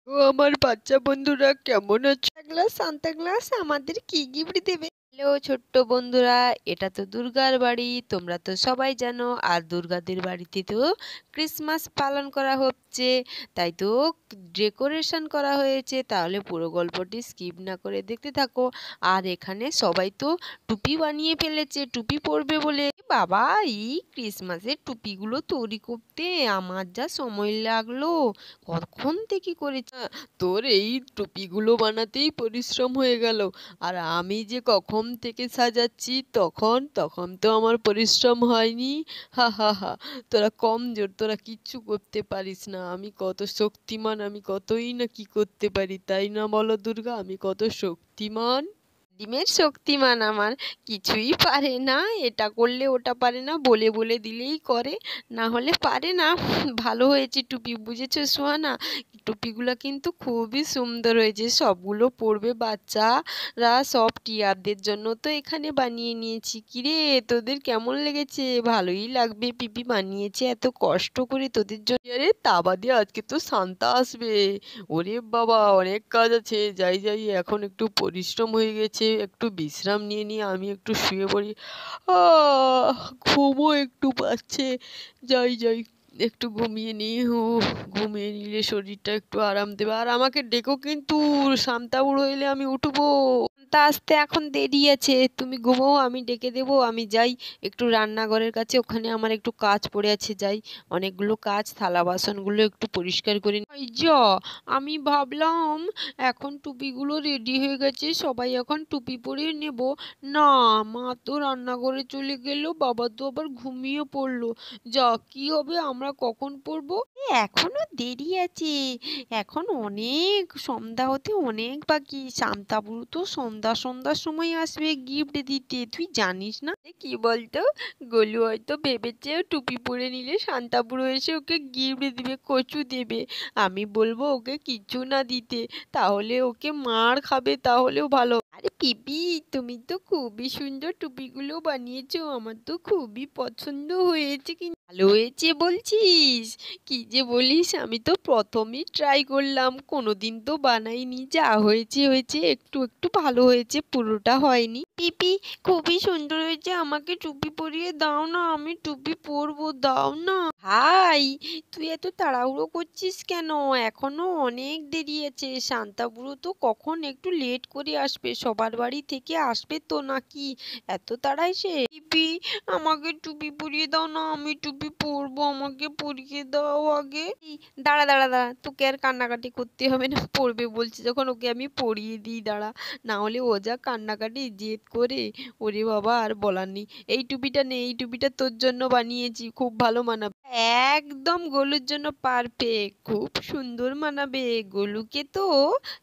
ও আমার বাচ্চা বন্ধুরা কেমন আছো? সান্তা ক্লাস আমাদের কি গিফট দেবে? হ্যালো ছোট্ট বন্ধুরা, এটা তো দুর্গার বাড়ি, তোমরা তো সবাই জানো। আর দুর্গাদের বাড়িতে তো ক্রিসমাস পালন করা হচ্ছে, তাই তো ডেকোরেশন করা হয়েছে। তাহলে পুরো গল্পটি স্কিপ না করে দেখতে থাকো। আর এখানে সবাই তো টুপি বানিয়ে ফেলেছে, টুপি পরবে বলে। বাবা, এই ক্রিসমাসের টুপিগুলো তৈরি করতে আমার যা সময় লাগলো, কখন থেকে করেছি। তোর এই টুপিগুলো বানাতেই পরিশ্রম হয়ে গেল, আর আমি যে কখন থেকে সাজাচ্ছি, তখন তখন তো আমার পরিশ্রম হয়নি। হা হা হা, তোরা কমজোর, তোরা কিচ্ছু করতে পারিস না। আমি কত শক্তিমান, আমি কতই না কি করতে পারি, তাই না বলো দুর্গা? আমি কত শক্তিমান। ডিমের শক্তিমান আমার, কিছুই পারে না। এটা করলে ওটা পারে না, বলে বলে দিলেই করে, না হলে পারে না। ভালো হয়েছে টুপি, বুঝেছো সোহানা? টুপিগুলো কিন্তু খুবই সুন্দর হয়েছে, সবগুলো পরবে বাচ্চারা, সব টিয়ারদের জন্য তো এখানে বানিয়ে নিয়েছি। কিরে, তোদের কেমন লেগেছে? ভালোই লাগবে, পিপি বানিয়েছে এত কষ্ট করে তোদের জন্য। আরে তা বাদে আজকে তো সান্তা আসবে। ওরে বাবা, অনেক কাজ আছে, যাই যাই, এখন একটু পরিশ্রম হয়ে গেছে, একটু বিশ্রাম নিয়ে নিয়ে আমি একটু শুয়ে পড়ি। ঘুমও একটু পাচ্ছে, যাই যাই, একটু ঘুমিয়ে নিই। ঘুমিয়ে নিলে শরীরটা একটু আরাম দেবে। আর আমাকে ডেকো কিন্তু, শান্তা বুড়ো এলে আমি উঠবো। তা আসতে এখন দেরি আছে, তুমি ঘুমোও, আমি ডেকে দেবো। আমি যাই একটু রান্নাঘরের কাছে, ওখানে আমার একটু কাজ পড়ে আছে, যাই অনেকগুলো কাজ, থালা বাসনগুলো একটু পরিষ্কার করে এই যা। আমি ভাবলাম এখন টুপিগুলো রেডি হয়ে গেছে, সবাই এখন টুপি পরিয়ে নেব। না, মা তো রান্নাঘরে চলে গেল, বাবা তো আবার ঘুমিয়ে পড়লো। যা, কি হবে, আমরা কখন পড়বো? এখনো দেরি আছে, এখন অনেক, সন্ধ্যা হতে অনেক বাকি। শান্তাবুড়ো তো সন্ধ্যার সময় আসবে গিফট দিতে, তুই জানিস না? কি বলতো, গোলু হয়তো ভেবেছে টুপি পরে নিলে শান্তাবুড়ো এসে ওকে গিফট দিবে, কচু দেবে। আমি বলবো ওকে কিছু না দিতে, তাহলে ওকে মার খাবে, তাহলেও ভালো। আরে পিপি, তুমি তো খুবই সুন্দর টুপিগুলো বানিয়েছো, আমার তো খুবই পছন্দ হয়েছে। কি ভালো হয়েছে বলছিস? কি যে বলিস, আমি তো প্রথমই ট্রাই করলাম, কোনোদিন তো বানাইনি। যা হয়েছে হয়েছে, একটু একটু ভালো হয়েছে, পুরোটা হয়নি। পিপি, খুবই সুন্দর হয়েছে, আমাকে টুপি পরিয়ে দাও না, আমি টুপি পরবো, দাও না। ভাই, তুই এত তাড়াহুড়ো করছিস কেন? এখনো অনেক দেরি আছে, শান্তাবুড়ো তো কখন একটু লেট করে আসবে, সবার বাড়ি থেকে আসবে তো নাকি, এত তাড়াই সে? পিপি, আমাকে টুপি পরিয়ে দাও না, আমি টুপি পরবো, আমাকে পরিয়ে দাও আগে। দাঁড়া দাঁড়া দাঁড়া, তোকে আর কান্নাকাটি করতে হবে না, পড়বে বলছি যখন, ওকে আমি পরিয়ে দিই, দাঁড়া। না হলে ও যা কান্নাকাটি জেদ করে, ওরে বাবা আর বলার নেই। এই টুপিটা নে, এই টুপিটা তোর জন্য বানিয়েছি, খুব ভালো মানাবে। একদম গোলুর জন্য পারফেক্ট, খুব সুন্দর মানাবে। গোলুকে তো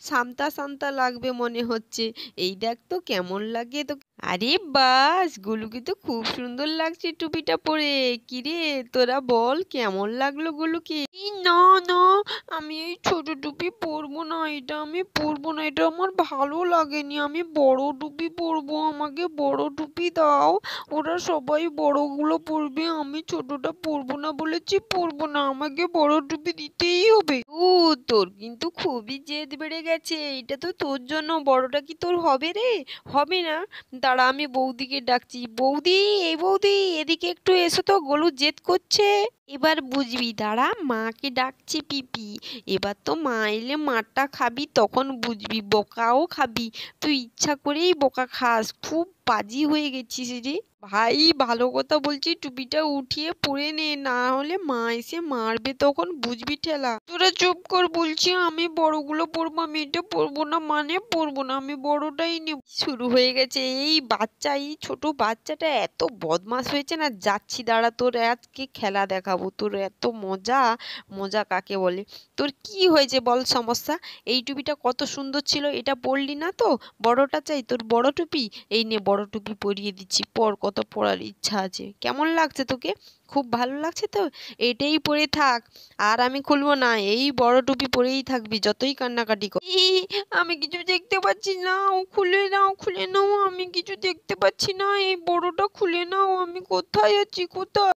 সান্তা সান্তা লাগবে মনে হচ্ছে। এই দেখ তো কেমন লাগে তো। আরে বাস, গোলুকে তো খুব সুন্দর লাগছে টুপিটা পরে। কিরে, তোরা বল কেমন লাগলো গোলুকে? না না, আমি এই ছোট টুপি পরবো না, এটা আমি পরবো না, এটা আমার ভালো লাগেনি, আমি বড় টুপি পরবো, আমাকে বড় টুপি দাও। ওরা সবাই বড়গুলো পরবে, আমি ছোটটা পরবো না বলেছি, পরবো না, আমাকে বড় টুপি দিতেই হবে। ও, তোর কিন্তু খুবই জেদ বেড়ে গেছে, এটা তো তোর জন্য, বড়টা কি তোর হবে রে? হবে না, দাঁড়া আমি বৌদিকে ডাকছি। বৌদি, এই বৌদি, এদিকে একটু এসো তো, গোলু জেদ করছে। এবার বুঝবি, দাঁড়া মাকে ডাকছি পিপি। এবার তো মা এলে মারটা খাবি, তখন বুঝবি, বকাও খাবি। তুই ইচ্ছা করেই বকা খাস, খুব পাজি হয়ে গেছিস রে। ভাই, ভালো কথা বলছি, টুপিটা উঠিয়ে পরে নে, না হলে মা এসে মারবে, তখন বুঝবি ঠেলা। তোরা চুপ কর বলছি, আমি বড়গুলো পরবো, আমি এটা পরবো না মানে পরবো না, আমি বড়টাই নেব। শুরু হয়ে গেছে এই বাচ্চা, এই ছোট বাচ্চাটা এত বদমাশ হয়েছে না, যাচ্ছি দাঁড়া, তোর আজকে খেলা দেখাবো, তোর এত মজা। মজা কাকে বলে? তোর কি হয়েছে বল সমস্যা? এই টুপিটা কত সুন্দর ছিল, এটা পরলি না তো? বড়টা চাই তোর, বড় টুপি? এই নে, বড় টুপি পরিয়ে দিচ্ছি, পর, কত পরার ইচ্ছা আছে। কেমন লাগছে তোকে? খুব ভালো লাগছে তো? এটাই পরে থাক, আর আমি খুলবো না, এই বড় টুপি পরেই থাকবি যতই কান্নাকাটি কর। আমি কিছু দেখতে পাচ্ছি না, ও খুলে নাও, খুলে নাও, আমি কিছু দেখতে পাচ্ছি না, এই বড়টা খুলে নাও, আমি কোথায় আছি, কোথায়?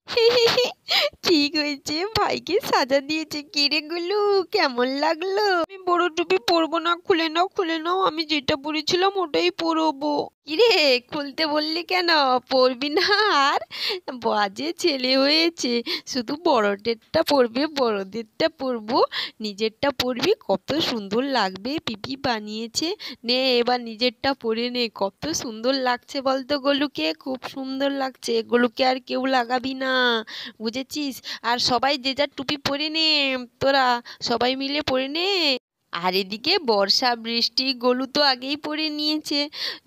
ঠিক হয়েছে, ভাইকে সাজা দিয়েছে। কি রে গুলু, কেমন লাগলো? আমি বড় টুপি পরবো না, খুলে নাও খুলে নাও, আমি যেটা পরেছিলাম ওটাই পরবো। কিরে, খুলতে বললি কেন? পরবি না আর? বাজে ছেলে হয়েছে, শুধু বড়দেরটা পরবে, বড়দেরটা পরবো, নিজেরটা পরবি, কত সুন্দর লাগবে, পিপি বানিয়েছে। নে এবার নিজেরটা পরে নে, কত সুন্দর লাগছে বলতো গোলুকে? খুব সুন্দর লাগছে, এগুলোকে আর কেউ লাগাবি না, বুঝেছিস? আর সবাই যে যার টুপি পরে নে, তোরা সবাই মিলে পরে নে। আর এদিকে বর্ষা বৃষ্টি গোলু তো আগেই পরে নিয়েছে,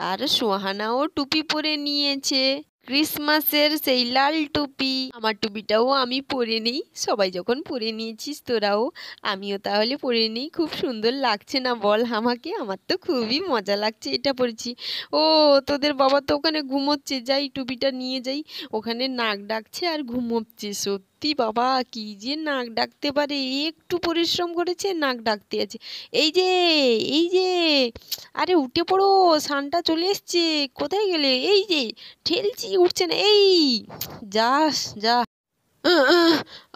আর সোহানাও টুপি পরে নিয়েছে, ক্রিসমাসের সেই লাল টুপি। আমার টুপিটাও আমি পরে নিই, সবাই যখন পরে নিয়েছিস তোরাও, আমিও তাহলে পরে নিই। খুব সুন্দর লাগছে না বল আমাকে? আমার তো খুবই মজা লাগছে এটা পরেছি। ও, তোদের বাবা তো ওখানে ঘুমোচ্ছে, যাই টুপিটা নিয়ে যাই। ওখানে নাক ডাকছে আর ঘুমোচ্ছে। সত্যি বাবা, কি যে নাক ডাকতে পারে, একটু পরিশ্রম করেছে নাক ডাকতে আছে। এই যে, এই যে, আরে উঠে পড়ো, সানটা চলে এসছে। কোথায় গেলে? এই যে ঠেলছি, উঠছে না। এই যাস যা।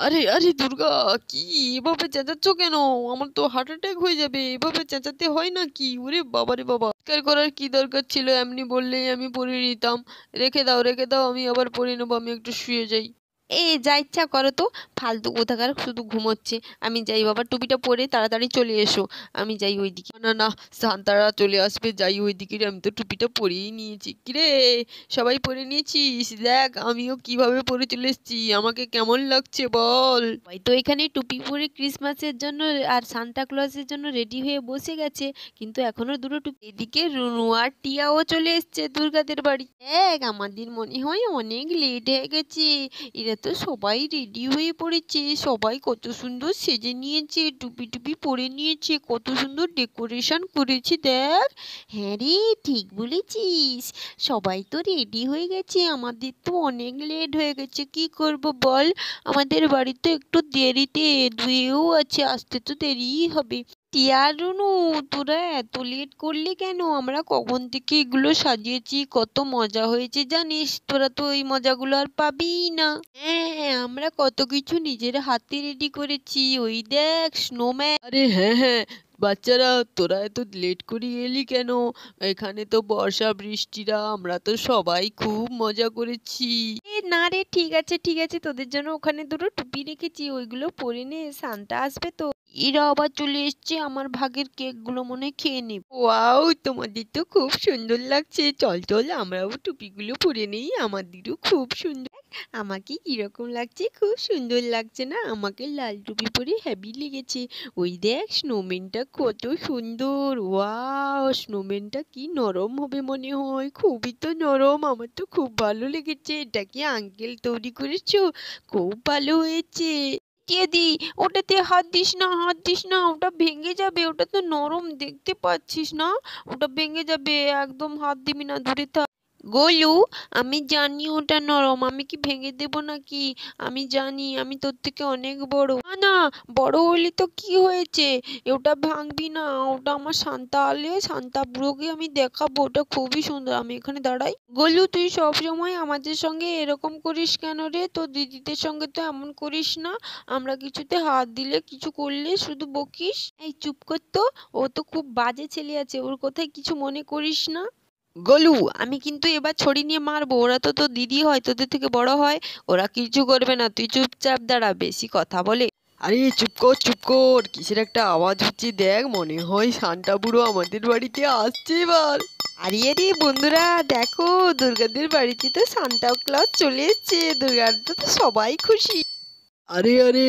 আরে আরে দুর্গা, কি এভাবে চেঁচাচ্ছ কেন? আমার তো হার্ট অ্যাটাক হয়ে যাবে, এভাবে চেঁচাতে হয় নাকি? ওরে বাবা রে বাবা, চিৎকার করার কি দরকার ছিল? এমনি বললেই আমি পরে নিতাম। রেখে দাও রেখে দাও, আমি আবার পরে নেবো, আমি একটু শুয়ে যাই। এ যা ইচ্ছা করো তো, ফালতু কোথাকার, শুধু ঘুমোচ্ছে। আমি যাই বাবা, টুপিটা পরে তাড়াতাড়ি চলে এসো। আমি যাই ওইদিকে। না না, শান্তারা চলে আসবে, যাই ওইদিকে। আমি তো টুপিটা পরেই নিয়েছি। কিরে, সবাই পরে নিয়েছিস? দেখ আমিও কিভাবে পরে চলে এসেছি, আমাকে কেমন লাগছে বল? সবাই তো এখানে টুপি পরে ক্রিসমাসের জন্য আর সান্তা ক্লজের জন্য রেডি হয়ে বসে গেছে, কিন্তু এখনো দুটো টুপি। এদিকে রুনু আর টিয়াও চলে এসছে দুর্গাদের বাড়ি। দেখ, আমাদের মনে হয় অনেক লেট হয়ে গেছে। এরা তো সবাই রেডি হয়ে পড়েছে, সবাই কত সুন্দর সেজে নিয়েছে, টুপি টুপি পরে নিয়েছে, কত সুন্দর ডেকোরেশন করেছে দেখ। হ্যাঁ রে, ঠিক বলেছিস, সবাই তো রেডি হয়ে গেছে, আমাদের তো অনেক লেট হয়ে গেছে। কি করব বল, আমাদের বাড়িতে একটু দেরিতে ধুয়েও আছে, আসতে তো দেরিই হবে। টিয়া, রুনু, তোরা এত লেট করলি কেন? আমরা কখন থেকে এগুলো সাজিয়েছি, কত মজা হয়েছে জানিস? তোরা তো এই মজাগুলো আর পাবিই না। হ্যাঁ, আমরা কত কিছু নিজের হাতে রেডি করেছি, ওই দেখ স্নোম্যান। আরে হ্যাঁ হ্যাঁ, বাচ্চারা তোরা এত লেট করে এলি কেন? এখানে তো বর্ষা বৃষ্টিরা, আমরা তো সবাই খুব মজা করেছি। এ না রে, ঠিক আছে ঠিক আছে, তোদের জন্য ওখানে দুটো টুপি রেখেছি, ওইগুলো পরে নে, সান্তা আসবে তো। এরা আবার চলে এসছে, আমার ভাগের কেক গুলো মনে হয় খেয়ে নেবে। ওয়াও, তোমাদের তো খুব সুন্দর লাগছে, চল চল আমরাও টুপিগুলো পরে নেই, আমাদেরও খুব সুন্দর। আমাকে কিরকম লাগছে? খুব সুন্দর লাগছে না? আমাকে লাল টুপি পরে হেভি লেগেছে। ওই দেখ স্নোম্যানটা কত সুন্দর, ওয়াও, স্নোম্যানটা কি নরম হবে মনে হয়, খুবই তো নরম, আমার তো খুব ভালো লেগেছে। এটা কি আঙ্কেল তৈরি করেছো? খুব ভালো হয়েছে। দি, ওটাতে হাত দিস না, হাত দিস না, ওটা ভেঙে যাবে, ওটা তো নরম, দেখতে পাচ্ছিস না? ওটা ভেঙে যাবে, একদম হাত দিবি না, দূরে থাক। গোলু, আমি জানি ওটা নরম, আমি কি ভেঙে দেব নাকি? আমি জানি, আমি তোর থেকে অনেক বড়। না না, বড় হইলে তো কি হয়েছে, ওটা ভাঙবি না, ওটা আমার শান্তা আলে, শান্তা বুড়োকে আমি দেখাবো, ওটা খুবই সুন্দর। আমি এখানে দাঁড়াই। গোলু, তুই সব সময় আমাদের সঙ্গে এরকম করিস কেন রে? তোর দিদিদের সঙ্গে তো এমন করিস না, আমরা কিছুতে হাত দিলে, কিছু করলে শুধু বকিস। এই চুপ কর তো, ও তো খুব বাজে ছেলে আছে, ওর কথায় কিছু মনে করিস না। গোলু, আমি কিন্তু এবার ছড়ি নিয়ে মারবো, ওরা তো তোর দিদি হয়, তোদের থেকে বড় হয়, ওরা কিছু করবে না, তুই চুপচাপ দাঁড়া, বেশি কথা বলে। আরে চুপ কর চুপ কর, কিসের একটা আওয়াজ হচ্ছে দেখ, মনে হয় শান্তা বুড়ো আমাদের বাড়িতে আসছে এবার। আরে আরে বন্ধুরা দেখো, দুর্গাদের বাড়িতে তো সান্তা ক্লজ চলে এসছে, দুর্গার তো সবাই খুশি। আরে আরে,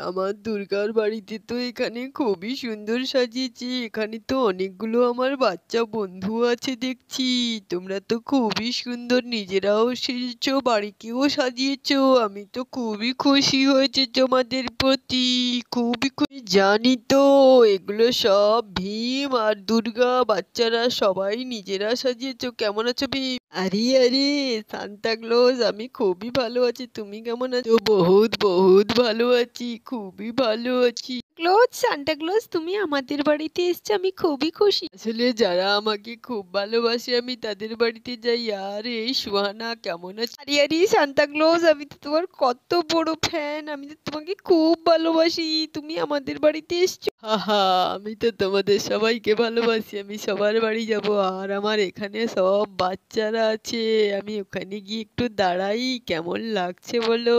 আমার দুর্গার বাড়িতে তো এখানে খুবই সুন্দর সাজিয়েছি, এখানে তো অনেকগুলো আমার বাচ্চা বন্ধু আছে দেখছি। তোমরা তো খুবই সুন্দর নিজেরাও সেজেছো, বাড়িকেও সাজিয়েছো, আমি তো খুবই খুশি হয়েছে তোমাদের প্রতি, খুবই খুশি। জানি তো, এগুলো সব ভীম আর দুর্গা বাচ্চারা সবাই নিজেরা সাজিয়েছো। কেমন আছো ভীম? আরে আরে, সান্তা ক্লজ, আমি খুবই ভালো আছি, তুমি কেমন আছো? বহুত বহুত ভালো আছি, খুবই ভালো আছি। সান্টা ক্লজ তুমি আমাদের বাড়িতে এসছো, আমি খুবই খুশি। আসলে যারা আমাকে খুব ভালোবাসে আমি তাদের বাড়িতে যাই। আর এই সুহানা কেমন আছে? আরে আরে সান্তা ক্লজ, আমি তো তোমার কত বড় ফ্যান, আমি তো তোমাকে খুব ভালোবাসি। তুমি আমাদের বাড়িতে এসছো। হাহা, আমি তো তোমাদের সবাইকে ভালোবাসি, আমি সবার বাড়ি যাব। আর আমার এখানে সব বাচ্চারা আছে, আমি ওখানে গিয়ে একটু দাঁড়াই। কেমন লাগছে বলো?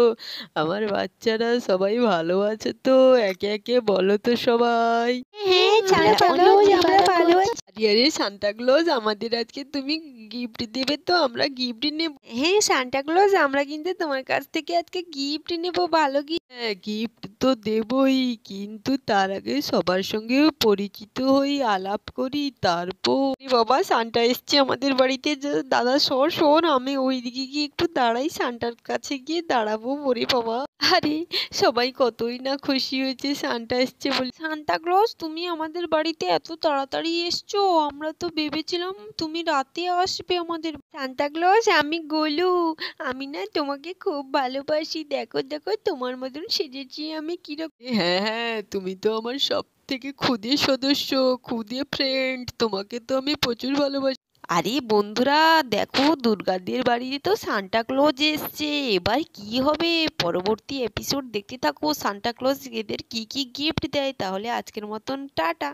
আমার বাচ্চারা সবাই ভালো আছে তো? একে একে বলো তো সবাই। হ্যাঁ, সান্টা ক্লজ আমরা ভালো আছি। আরে আরে সান্টা ক্লজ, আমাদের আজকে তুমি গিফট দেবে তো? আমরা গিফট নেব। হ্যাঁ সান্টা ক্লজ, আমরা কিন্তু তোমার কাছ থেকে আজকে গিফট নেব, ভালো গিফট। হ্যাঁ, গিফট তো দেবই, কিন্তু তার আগে সবার সঙ্গে পরিচিত হই, আলাপ করি, তারপর এ বাবা সান্টা এসছে আমাদের বাড়িতে। দাদা শোন শোন, আমি ওইদিকে গিয়ে একটু দাঁড়াই, সান্টার কাছে গিয়ে দাঁড়াবো। ওরে বাবা, আরে সবাই কতই না খুশি হয়েছে সান্টা এসছে বলে। সান্টা ক্লজ, তুমি আমাদের বাড়িতে এত তাড়াতাড়ি এসছো, আমরা তো ভেবেছিলাম তুমি রাতে আসবে আমাদের। সান্টা ক্লজ, আমি গোলু, আমি না তোমাকে খুব ভালোবাসি। দেখো দেখো তোমার মতন সেজেছি আমি কিরকম। হ্যাঁ হ্যাঁ, তুমি তো আমার সব থেকে ক্ষুদে সদস্য, ক্ষুদে ফ্রেন্ড, তোমাকে তো আমি প্রচুর ভালোবাসি। আরে বন্ধুরা, দেখো দুর্গাদের বাড়িতে তো সান্টা ক্লজ এসছে, এবার কি হবে? পরবর্তী এপিসোড দেখতে থাকো, সান্টা ক্লজ এদের কি কি গিফট দেয়। তাহলে আজকের মতন টাটা।